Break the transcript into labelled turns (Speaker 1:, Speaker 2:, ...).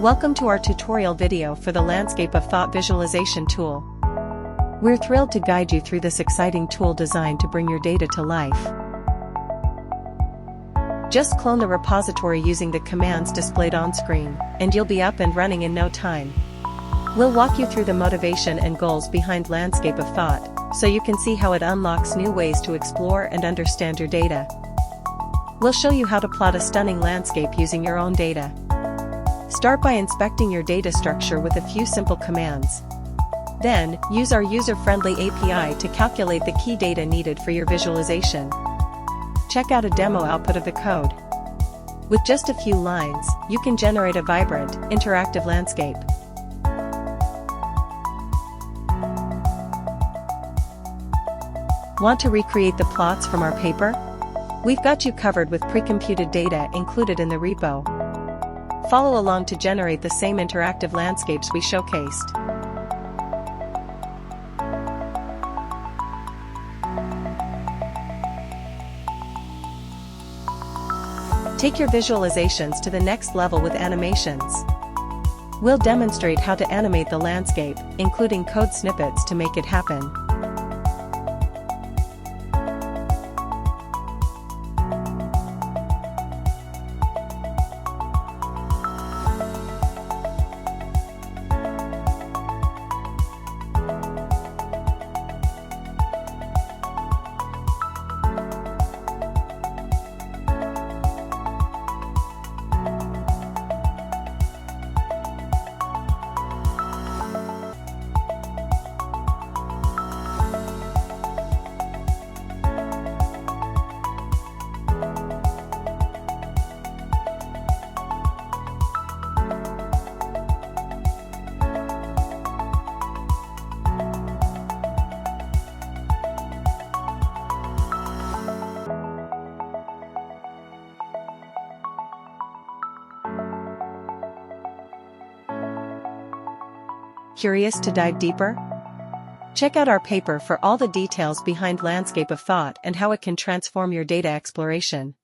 Speaker 1: Welcome to our tutorial video for the Landscape of Thought Visualization tool. We're thrilled to guide you through this exciting tool designed to bring your data to life. Just clone the repository using the commands displayed on screen, and you'll be up and running in no time. We'll walk you through the motivation and goals behind Landscape of Thought, so you can see how it unlocks new ways to explore and understand your data. We'll show you how to plot a stunning landscape using your own data. Start by inspecting your data structure with a few simple commands. Then, use our user-friendly API to calculate the key data needed for your visualization. Check out a demo output of the code. With just a few lines, you can generate a vibrant, interactive landscape. Want to recreate the plots from our paper? We've got you covered with pre-computed data included in the repo. Follow along to generate the same interactive landscapes we showcased. Take your visualizations to the next level with animations. We'll demonstrate how to animate the landscape, including code snippets to make it happen. Curious to dive deeper? Check out our paper for all the details behind Landscape of Thought and how it can transform your data exploration.